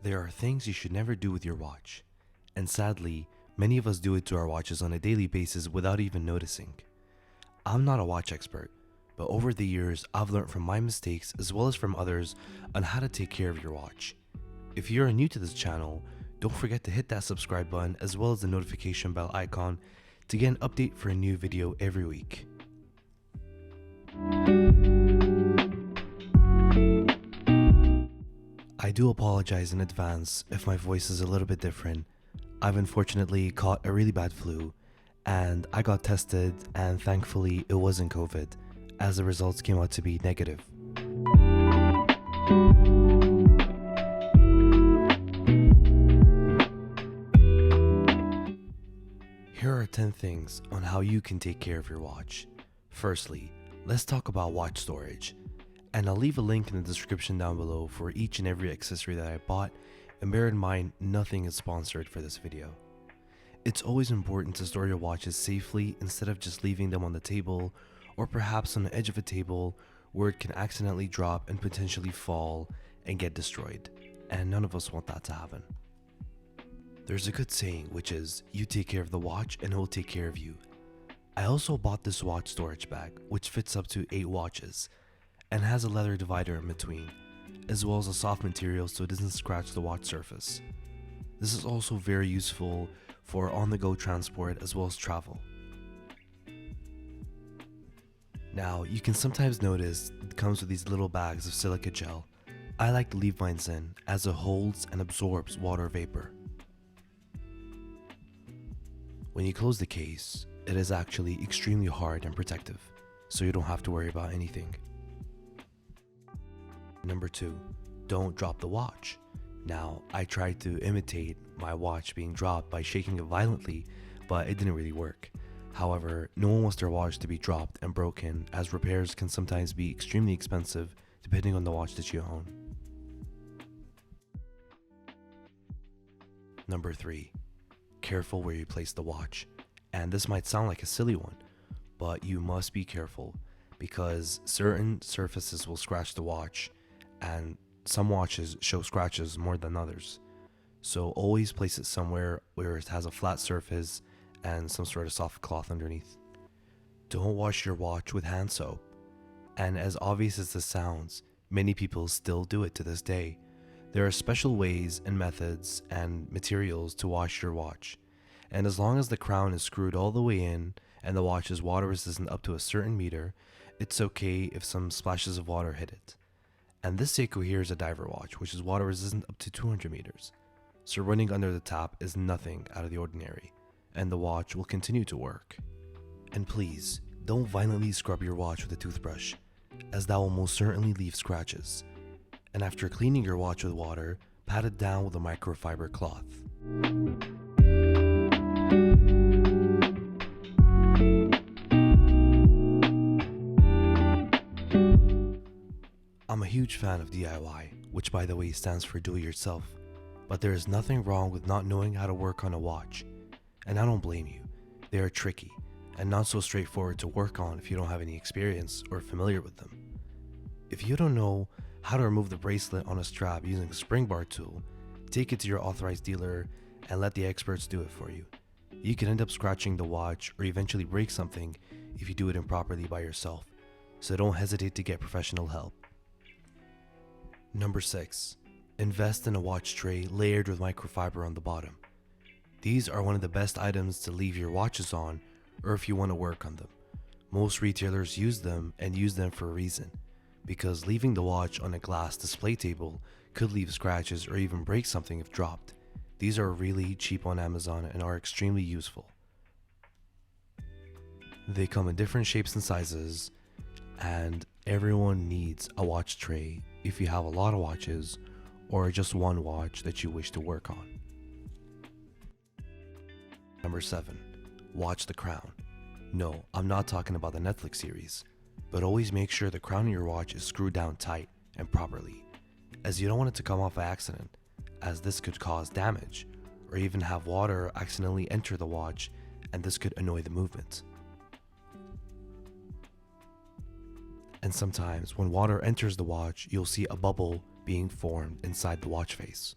There are things you should never do with your watch, and sadly, many of us do it to our watches on a daily basis without even noticing. I'm not a watch expert, but over the years, I've learned from my mistakes as well as from others on how to take care of your watch. If you're new to this channel, don't forget to hit that subscribe button as well as the notification bell icon to get an update for a new video every week. I do apologize in advance if my voice is a little bit different. I've unfortunately caught a really bad flu, and I got tested, and thankfully it wasn't COVID, as the results came out to be negative. Here are 10 things on how you can take care of your watch. Firstly, let's talk about watch storage. And I'll leave a link in the description down below for each and every accessory that I bought, and bear in mind, nothing is sponsored for this video. It's always important to store your watches safely instead of just leaving them on the table, or perhaps on the edge of a table where it can accidentally drop and potentially fall and get destroyed, and none of us want that to happen. There's a good saying which is, you take care of the watch and it will take care of you. I also bought this watch storage bag which fits up to 8 watches, and has a leather divider in between, as well as a soft material so it doesn't scratch the watch surface. This is also very useful for on-the-go transport as well as travel. Now, you can sometimes notice it comes with these little bags of silica gel. I like to leave mine in as it holds and absorbs water vapor. When you close the case, it is actually extremely hard and protective, so you don't have to worry about anything. Number 2, don't drop the watch. Now, I tried to imitate my watch being dropped by shaking it violently, but it didn't really work. However, no one wants their watch to be dropped and broken, as repairs can sometimes be extremely expensive depending on the watch that you own. Number 3, careful where you place the watch. And this might sound like a silly one, but you must be careful because certain surfaces will scratch the watch, and some watches show scratches more than others. So always place it somewhere where it has a flat surface and some sort of soft cloth underneath. Don't wash your watch with hand soap. And as obvious as this sounds, many people still do it to this day. There are special ways and methods and materials to wash your watch. And as long as the crown is screwed all the way in and the watch is water resistant up to a certain meter, it's okay if some splashes of water hit it. And this Seiko here is a diver watch, which is water resistant up to 200 meters. So running under the tap is nothing out of the ordinary, and the watch will continue to work. And please, don't violently scrub your watch with a toothbrush, as that will most certainly leave scratches. And after cleaning your watch with water, pat it down with a microfiber cloth. I'm a huge fan of DIY, which by the way stands for do it yourself, but there is nothing wrong with not knowing how to work on a watch, and I don't blame you. They are tricky and not so straightforward to work on if you don't have any experience or familiar with them. If you don't know how to remove the bracelet on a strap using a spring bar tool, take it to your authorized dealer and let the experts do it for you. You can end up scratching the watch or eventually break something if you do it improperly by yourself, so don't hesitate to get professional help. Number 6, invest in a watch tray layered with microfiber on the bottom. These are one of the best items to leave your watches on, or if you want to work on them. Most retailers use them and use them for a reason, because leaving the watch on a glass display table could leave scratches or even break something if dropped. These are really cheap on Amazon and are extremely useful. They come in different shapes and sizes, and everyone needs a watch tray if you have a lot of watches or just one watch that you wish to work on. Number 7, watch the crown. No, I'm not talking about the Netflix series, but always make sure the crown of your watch is screwed down tight and properly, as you don't want it to come off by accident, as this could cause damage or even have water accidentally enter the watch, and this could annoy the movement. And sometimes when water enters the watch, you'll see a bubble being formed inside the watch face.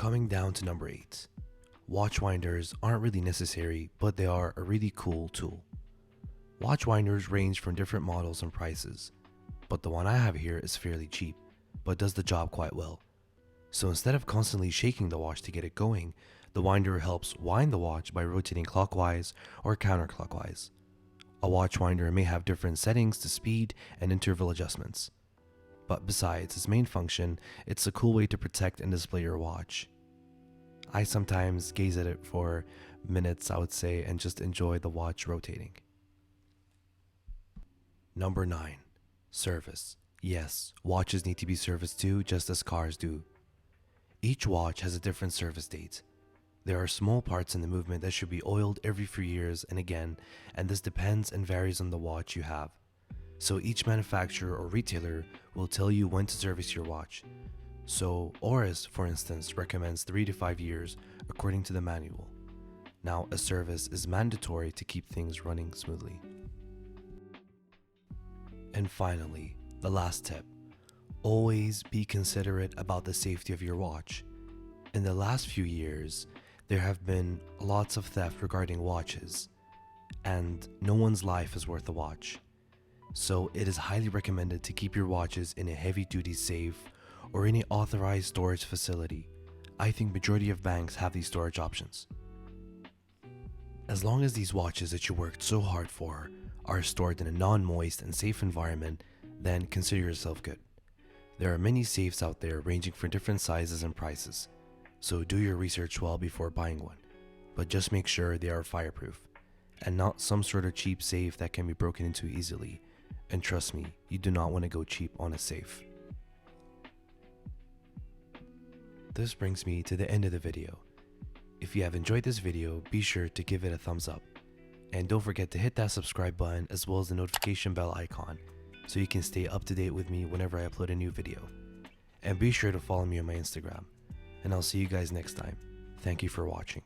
coming down to number 8. Watch winders aren't really necessary, but they are a really cool tool. Watch winders range from different models and prices, but the one I have here is fairly cheap, but does the job quite well. So instead of constantly shaking the watch to get it going, the winder helps wind the watch by rotating clockwise or counterclockwise. A watch winder may have different settings to speed and interval adjustments. But besides its main function, it's a cool way to protect and display your watch. I sometimes gaze at it for minutes, I would say, and just enjoy the watch rotating. Number 9. Service. Yes, watches need to be serviced too, just as cars do. Each watch has a different service date. There are small parts in the movement that should be oiled every few years and again, and this depends and varies on the watch you have. So each manufacturer or retailer will tell you when to service your watch. So Oris, for instance, recommends 3 to 5 years according to the manual. Now, a service is mandatory to keep things running smoothly. And finally, the last tip. Always be considerate about the safety of your watch. In the last few years, there have been lots of theft regarding watches, and no one's life is worth a watch. So it is highly recommended to keep your watches in a heavy-duty safe or any authorized storage facility. I think majority of banks have these storage options. As long as these watches that you worked so hard for are stored in a non-moist and safe environment, then consider yourself good. There are many safes out there ranging from different sizes and prices, so do your research well before buying one, but just make sure they are fireproof and not some sort of cheap safe that can be broken into easily. And trust me, you do not want to go cheap on a safe. This brings me to the end of the video. If you have enjoyed this video, be sure to give it a thumbs up. And don't forget to hit that subscribe button as well as the notification bell icon so you can stay up to date with me whenever I upload a new video. And be sure to follow me on my Instagram. And I'll see you guys next time. Thank you for watching.